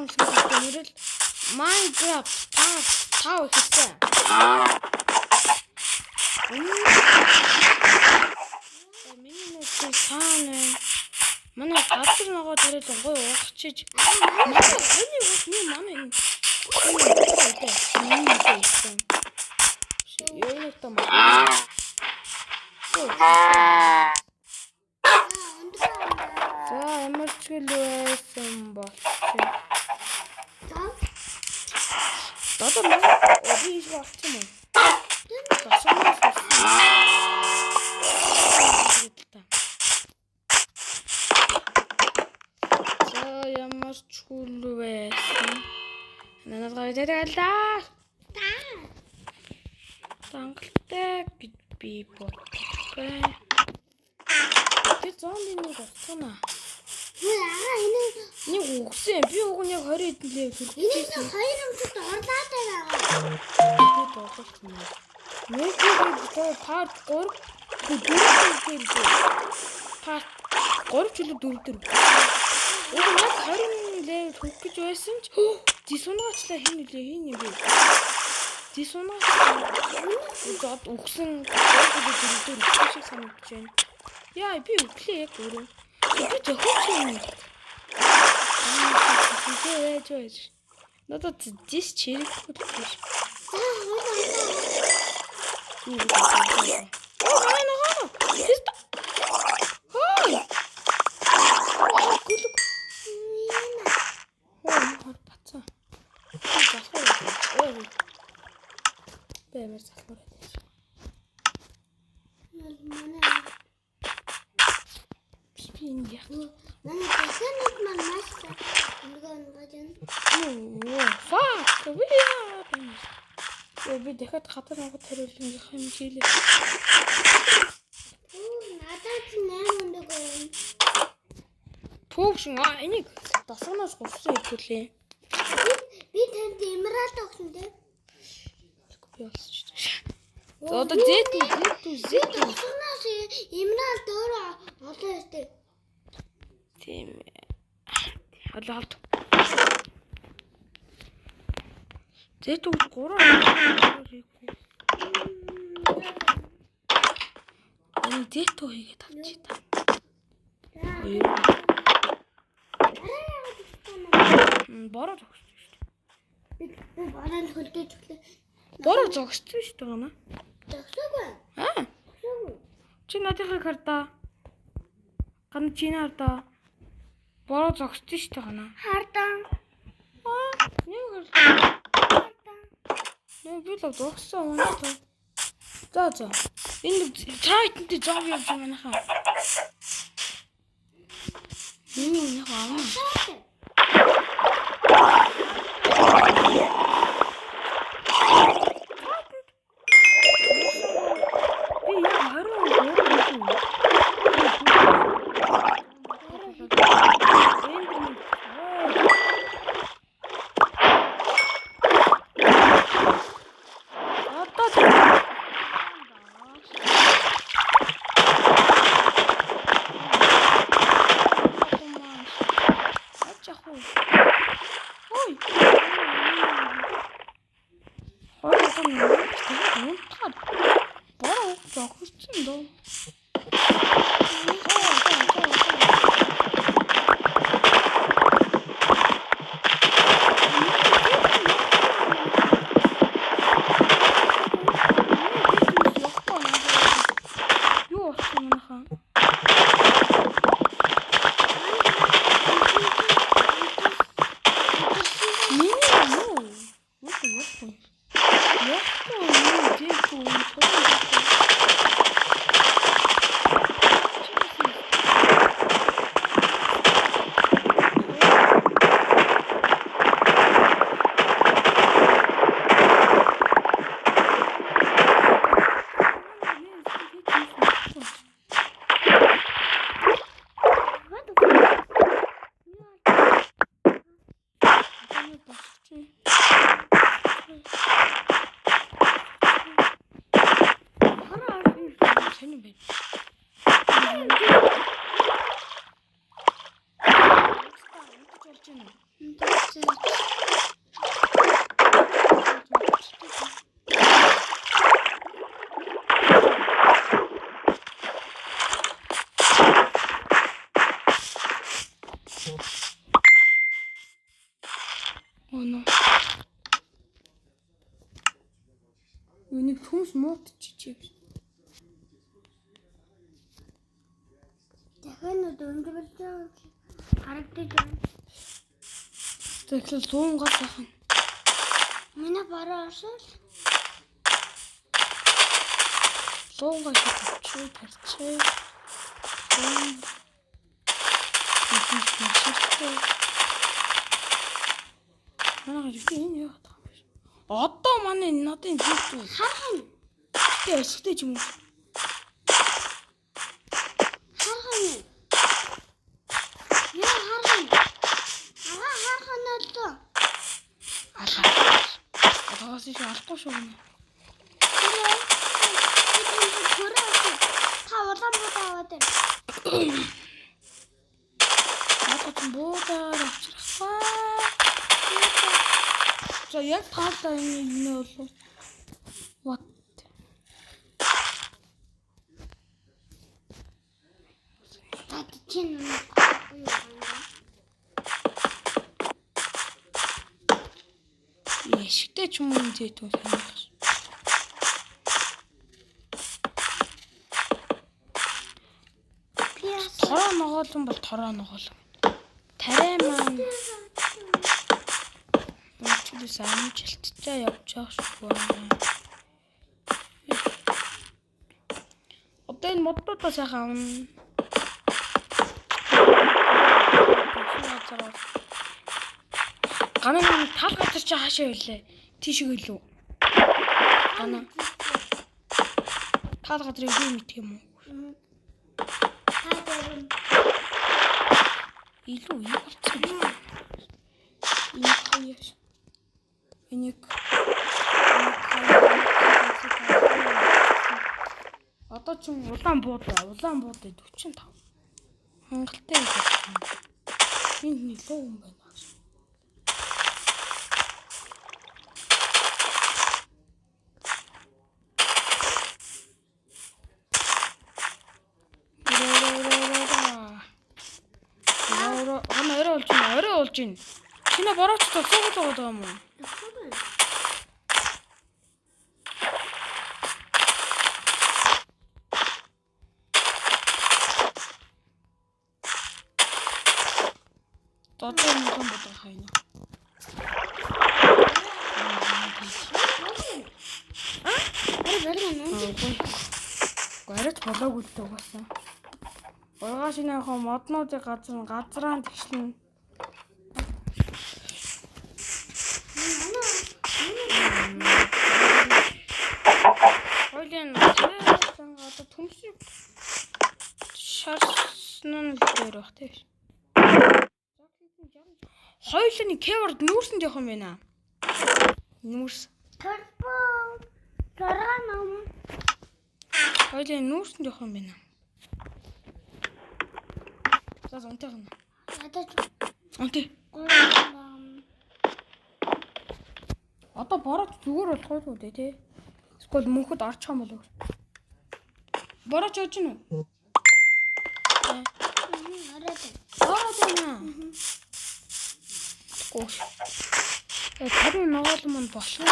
сайхан хэлмэрэл Minecraft тав ихсэн. Миний нэг цаана манай газар нөгөө тарил гой уурчиж манай миний байсан. Юу юм бэ? За ямар ч л байсан болчих. Одоо би их болчих юм. За ямар ч хөл байсан. Надад гайдалаа. Тангалтай гэж би бодлоо. Тэр зомби нэг болчихно. Нэг үгсэн. Би уг нь яг 20 хэдэн лээ төлөвлөсөн. Энэ нэг 2 өмчөд орлаатай байгаа. Би тоглосон юм. Нэг part 3 part 3 чөлөө 4 уг нь яг 20 лээ төлөх гэж байсан ч дисунаачлаа хин юм бэ? Дисунаач зод үгсэн 4 шиг санагдаж байна. Яа би өглөө яг өөрөө. Би зохиоч юм. Тэгэж. Надад дис чирэг хөтлөж. Би дахиад хатар ногод хариулсан юм хэмжээлээ. Надад 8 өндөг байна. Пүүшин энийг дасганаас гурсан хэвлээ. Би танд эмералд өгсөн дээ. Би олсон шүү дээ. Одоо зэт. Дасганаас эмералд өөрөө олоо өстэй. Тийм. Олоод. Зэт үг 3 хийхгүй. Энэ зэт үг хийгээд авчи та. Бороо зогссон шүү дээ. Би бороо хөлдөөж өглөө. Бороо зогссон шүү дээ гана. Зогсоогүй. Зогсоогүй. Чи надад хардаа. Гана чи надаа. Бороо зогссон шүү дээ гана. Хардаа. Нэг хардаа. Би л зогссон үнэтэй. За. Энэ цаайтантай зомби явж байна хаа. Энэ хаа. Oh no. Үнийг хүмс муутчихжээ. Дахин дөнгөрлөж харагдаж байна. Тэгэхээр 100 гал яхан. Миний бараа орсон. 100 гал чи тарчээ. Одоо манай надын зүгт Хархан. тэ ашигтай ч юм уу. Хархан. Яа хархан. Хархан одоо. Атаас их алахгүй шүү. Та улаан буудаа аваад байна. Надад буудаа авчихсан. За яг таалаа энэ бол what Тат чин юу яшигтэй ч юм уу энэ зэт үү санах. пиас Тороо ногоолон бол тороо ногоолон. Тарай маань чүлээс амжилттай явж байгаа шүү. Одоо энэ моддуудаа сайхан авна. Ганаа тал газар чи хаашаа ирлээ? Тийшээ илүү. Ганаа тал газрыг юу мэдх юм уу? Илүү болчихсон. Энийг одоо ч улаан буудаа 45. Хангалттай юм. Энд илүү юм байна. Орой болж байна. Чиний борооч цогцоогоо байгаа юм уу? Додоо мөн бодох хайна. Гараж болоогүй л угаасаа. Ургааш нөхөө моднуудыг газраан тэгшлэн. Хойлын одоо төмсөг шарсан л дээр бах тийм. Хойлын кеворд нүүрсэнд явах юм байна. Нүүрс. Турбо. Гараном. Хойлын нүүрсэнд явах юм байна. За зонтой гэнэ. Ядаж. Окей. Одоо борооч зүгээр болох уу тий? Эсвэл мөнхөд орчих юм болов уу? Борооч яаж гинэ? Ороод байна. Гош. Тэрийн ногоол мөн болох юм.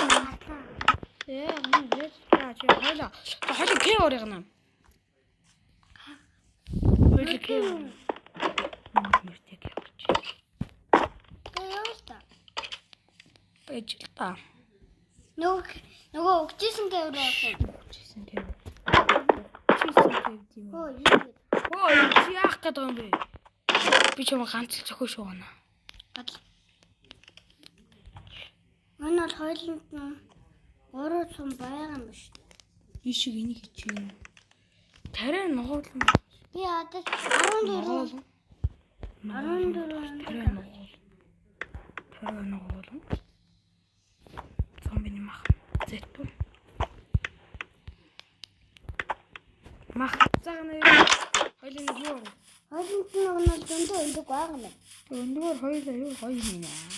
Энэ вэс яаж хойлоо. Хойлоо кевор ягна. Хойлоо кевор. Мөртөг явж. Яаста. Эжлээ. Нөгөө өгчсэн гэвэр байна. Өгчсэн гэвэр. Чийсэн гэвэр. Оо юу. Оо чи яах гээд байгаа юм бэ? Би ч юм ганц л зөхөө шүү гана. Манай хойлонд нь 3 сум байгаа юм биш. Ишиг энийг хичээн. Тарай ногоол юм. Би ядаж 14. Тарай ногоол. Зомбиний мах. Зэтгүй. Мах цагна юу? Хойлын юу? Хойлонд нь өнөө зөндөө өндөг байгаа юм байна. Өндөөр хоёулаа юу гоё юм аа.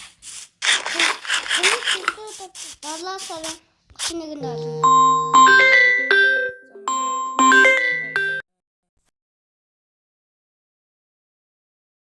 Таны чөлөөд 7 сарын 31-нд олно.